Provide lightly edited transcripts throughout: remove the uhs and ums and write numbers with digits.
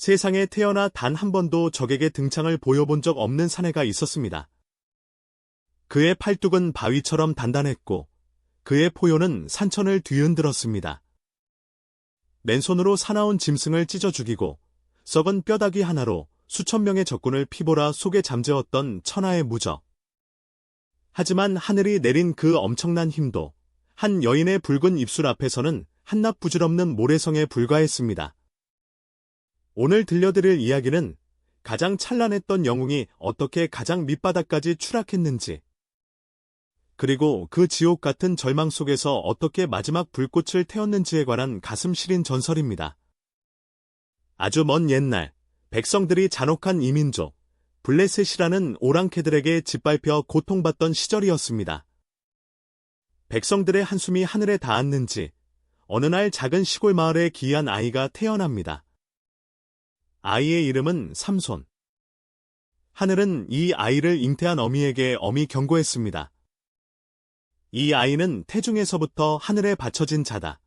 세상에 태어나 단 한 번도 적에게 등창을 보여본 적 없는 사내가 있었습니다. 그의 팔뚝은 바위처럼 단단했고 그의 포효는 산천을 뒤흔들었습니다. 맨손으로 사나운 짐승을 찢어 죽이고 썩은 뼈다귀 하나로 수천 명의 적군을 피보라 속에 잠재웠던 천하의 무적. 하지만 하늘이 내린 그 엄청난 힘도 한 여인의 붉은 입술 앞에서는 한낱 부질없는 모래성에 불과했습니다. 오늘 들려드릴 이야기는 가장 찬란했던 영웅이 어떻게 가장 밑바닥까지 추락했는지, 그리고 그 지옥 같은 절망 속에서 어떻게 마지막 불꽃을 태웠는지에 관한 가슴 시린 전설입니다. 아주 먼 옛날, 백성들이 잔혹한 이민족, 블레셋이라는 오랑캐들에게 짓밟혀 고통받던 시절이었습니다. 백성들의 한숨이 하늘에 닿았는지 어느 날 작은 시골 마을에 기이한 아이가 태어납니다. 아이의 이름은 삼손. 하늘은 이 아이를 잉태한 어미에게 엄히 경고했습니다. 이 아이는 태중에서부터 하늘에 바쳐진 자다.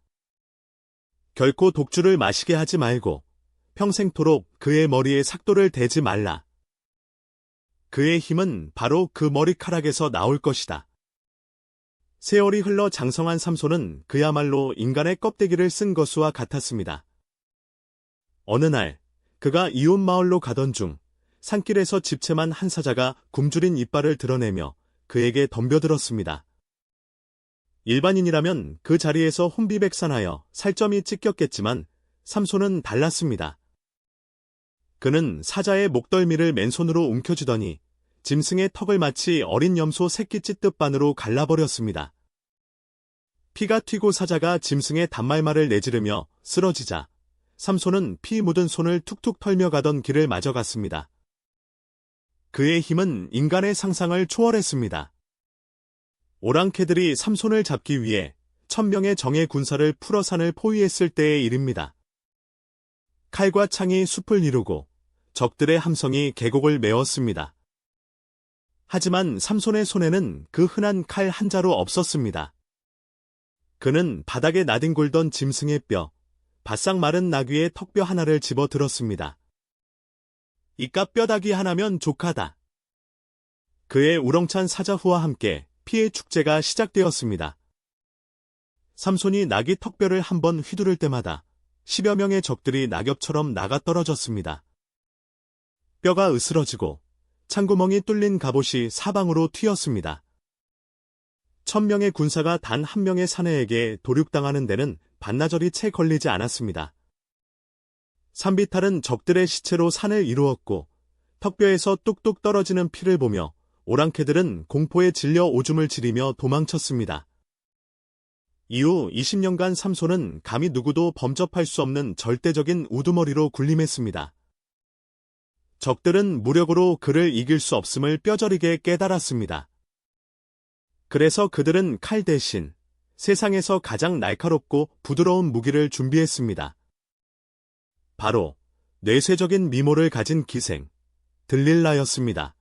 결코 독주를 마시게 하지 말고 평생토록 그의 머리에 삭도를 대지 말라. 그의 힘은 바로 그 머리카락에서 나올 것이다. 세월이 흘러 장성한 삼손은 그야말로 인간의 껍데기를 쓴 것과 같았습니다. 어느 날 그가 이웃 마을로 가던 중 산길에서 집채만 한 사자가 굶주린 이빨을 드러내며 그에게 덤벼들었습니다. 일반인이라면 그 자리에서 혼비백산하여 살점이 찢겼겠지만 삼손은 달랐습니다. 그는 사자의 목덜미를 맨손으로 움켜쥐더니 짐승의 턱을 마치 어린 염소 새끼 찢듯 반으로 갈라버렸습니다. 피가 튀고 사자가 짐승의 단말말을 내지르며 쓰러지자 삼손은 피 묻은 손을 툭툭 털며 가던 길을 마저 갔습니다. 그의 힘은 인간의 상상을 초월했습니다. 오랑캐들이 삼손을 잡기 위해 1000명의 정예 군사를 풀어 산을 포위했을 때의 일입니다. 칼과 창이 숲을 이루고 적들의 함성이 계곡을 메웠습니다. 하지만 삼손의 손에는 그 흔한 칼 한 자루 없었습니다. 그는 바닥에 나뒹굴던 짐승의 뼈, 바싹 마른 나귀의 턱뼈 하나를 집어 들었습니다. 이깟 뼈다귀 하나면 족하다. 그의 우렁찬 사자후와 함께 피의 축제가 시작되었습니다. 삼손이 나귀 턱뼈를 한번 휘두를 때마다 10여 명의 적들이 낙엽처럼 나가 떨어졌습니다. 뼈가 으스러지고 창구멍이 뚫린 갑옷이 사방으로 튀었습니다. 1000명의 군사가 단 한 명의 사내에게 도륙당하는 데는 반나절이 채 걸리지 않았습니다. 산비탈은 적들의 시체로 산을 이루었고 턱뼈에서 뚝뚝 떨어지는 피를 보며 오랑캐들은 공포에 질려 오줌을 지리며 도망쳤습니다. 이후 20년간 삼손은 감히 누구도 범접할 수 없는 절대적인 우두머리로 군림했습니다. 적들은 무력으로 그를 이길 수 없음을 뼈저리게 깨달았습니다. 그래서 그들은 칼 대신 세상에서 가장 날카롭고 부드러운 무기를 준비했습니다. 바로 뇌쇄적인 미모를 가진 기생, 들릴라였습니다.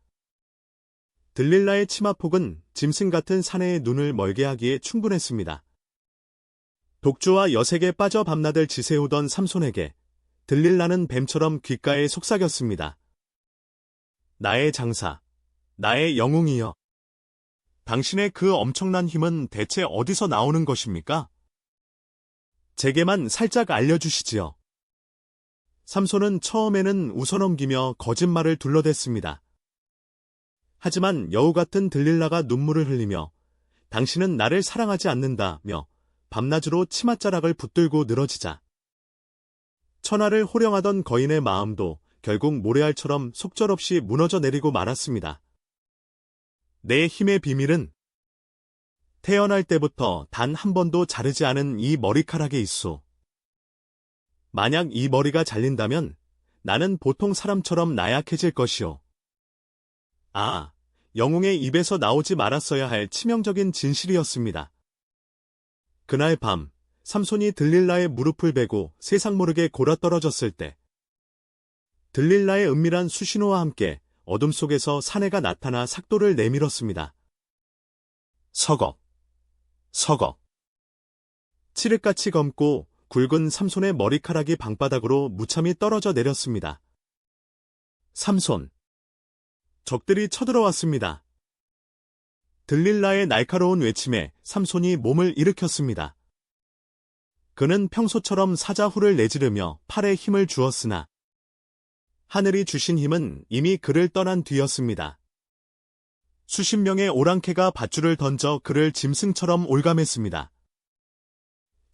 들릴라의 치마폭은 짐승 같은 사내의 눈을 멀게 하기에 충분했습니다. 독주와 여색에 빠져 밤낮을 지새우던 삼손에게 들릴라는 뱀처럼 귓가에 속삭였습니다. 나의 장사, 나의 영웅이여. 당신의 그 엄청난 힘은 대체 어디서 나오는 것입니까? 제게만 살짝 알려주시지요. 삼손은 처음에는 웃어넘기며 거짓말을 둘러댔습니다. 하지만 여우 같은 들릴라가 눈물을 흘리며 당신은 나를 사랑하지 않는다며 밤낮으로 치맛자락을 붙들고 늘어지자 천하를 호령하던 거인의 마음도 결국 모래알처럼 속절없이 무너져 내리고 말았습니다. 내 힘의 비밀은 태어날 때부터 단 한 번도 자르지 않은 이 머리카락에 있소. 만약 이 머리가 잘린다면 나는 보통 사람처럼 나약해질 것이오. 아, 영웅의 입에서 나오지 말았어야 할 치명적인 진실이었습니다. 그날 밤, 삼손이 들릴라의 무릎을 베고 세상 모르게 골아떨어졌을 때 들릴라의 은밀한 수신호와 함께 어둠 속에서 사내가 나타나 삭도를 내밀었습니다. 서걱, 서걱. 칠흑같이 검고 굵은 삼손의 머리카락이 방바닥으로 무참히 떨어져 내렸습니다. 삼손. 적들이 쳐들어왔습니다. 들릴라의 날카로운 외침에 삼손이 몸을 일으켰습니다. 그는 평소처럼 사자후를 내지르며 팔에 힘을 주었으나 하늘이 주신 힘은 이미 그를 떠난 뒤였습니다. 수십 명의 오랑캐가 밧줄을 던져 그를 짐승처럼 올감했습니다.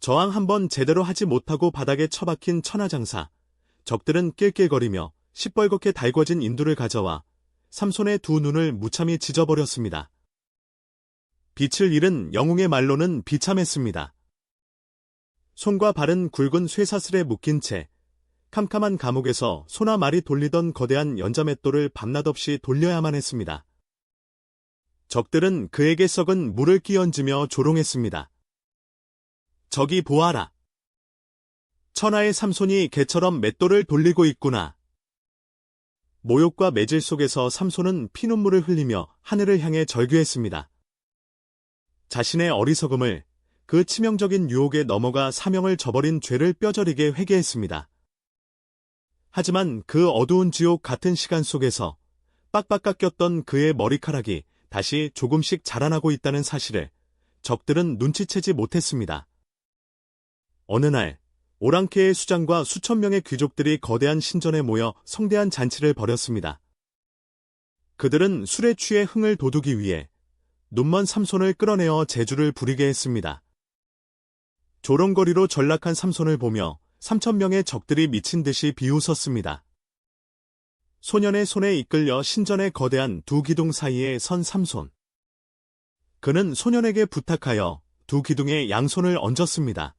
저항 한번 제대로 하지 못하고 바닥에 처박힌 천하장사. 적들은 낄낄거리며 시뻘겋게 달궈진 인두를 가져와 삼손의 두 눈을 무참히 찢어버렸습니다. 빛을 잃은 영웅의 말로는 비참했습니다. 손과 발은 굵은 쇠사슬에 묶인 채 캄캄한 감옥에서 소나 말이 돌리던 거대한 연자맷돌을 밤낮 없이 돌려야만 했습니다. 적들은 그에게 썩은 물을 끼얹으며 조롱했습니다. 저기 보아라. 천하의 삼손이 개처럼 맷돌을 돌리고 있구나. 모욕과 매질 속에서 삼손은 피눈물을 흘리며 하늘을 향해 절규했습니다. 자신의 어리석음을, 그 치명적인 유혹에 넘어가 사명을 저버린 죄를 뼈저리게 회개했습니다. 하지만 그 어두운 지옥 같은 시간 속에서 빡빡 깎였던 그의 머리카락이 다시 조금씩 자라나고 있다는 사실을 적들은 눈치채지 못했습니다. 어느 날 오랑캐의 수장과 수천 명의 귀족들이 거대한 신전에 모여 성대한 잔치를 벌였습니다. 그들은 술에 취해 흥을 돋우기 위해 눈먼 삼손을 끌어내어 재주를 부리게 했습니다. 조롱거리로 전락한 삼손을 보며 3,000명의 적들이 미친 듯이 비웃었습니다. 소년의 손에 이끌려 신전의 거대한 두 기둥 사이에 선 삼손. 그는 소년에게 부탁하여 두 기둥에 양손을 얹었습니다.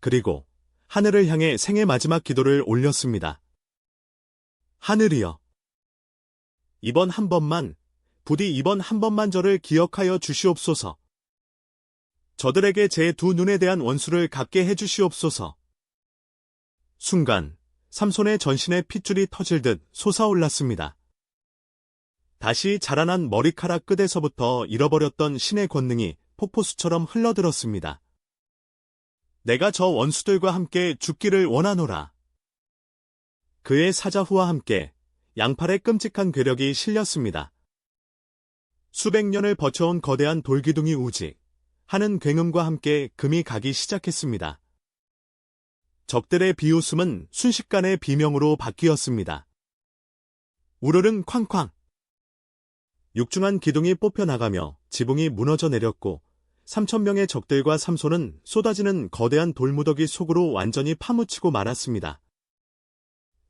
그리고 하늘을 향해 생애 마지막 기도를 올렸습니다. 하늘이여. 이번 한 번만, 부디 이번 한 번만 저를 기억하여 주시옵소서. 저들에게 제 두 눈에 대한 원수를 갚게 해주시옵소서. 순간 삼손의 전신에 핏줄이 터질 듯 솟아올랐습니다. 다시 자라난 머리카락 끝에서부터 잃어버렸던 신의 권능이 폭포수처럼 흘러들었습니다. 내가 저 원수들과 함께 죽기를 원하노라. 그의 사자후와 함께 양팔에 끔찍한 괴력이 실렸습니다. 수백 년을 버텨온 거대한 돌기둥이 우직 하는 굉음과 함께 금이 가기 시작했습니다. 적들의 비웃음은 순식간에 비명으로 바뀌었습니다. 우르릉 쾅쾅. 육중한 기둥이 뽑혀나가며 지붕이 무너져 내렸고 3,000명의 적들과 삼손은 쏟아지는 거대한 돌무더기 속으로 완전히 파묻히고 말았습니다.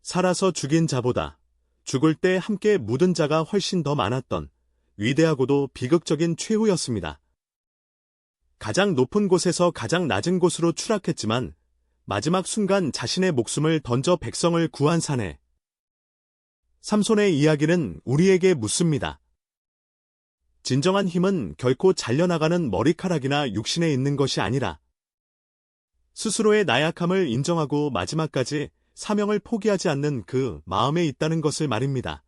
살아서 죽인 자보다 죽을 때 함께 묻은 자가 훨씬 더 많았던 위대하고도 비극적인 최후였습니다. 가장 높은 곳에서 가장 낮은 곳으로 추락했지만 마지막 순간 자신의 목숨을 던져 백성을 구한 사내. 삼손의 이야기는 우리에게 묻습니다. 진정한 힘은 결코 잘려나가는 머리카락이나 육신에 있는 것이 아니라 스스로의 나약함을 인정하고 마지막까지 사명을 포기하지 않는 그 마음에 있다는 것을 말입니다.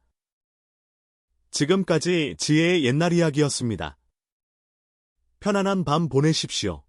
지금까지 지혜의 옛날 이야기였습니다. 편안한 밤 보내십시오.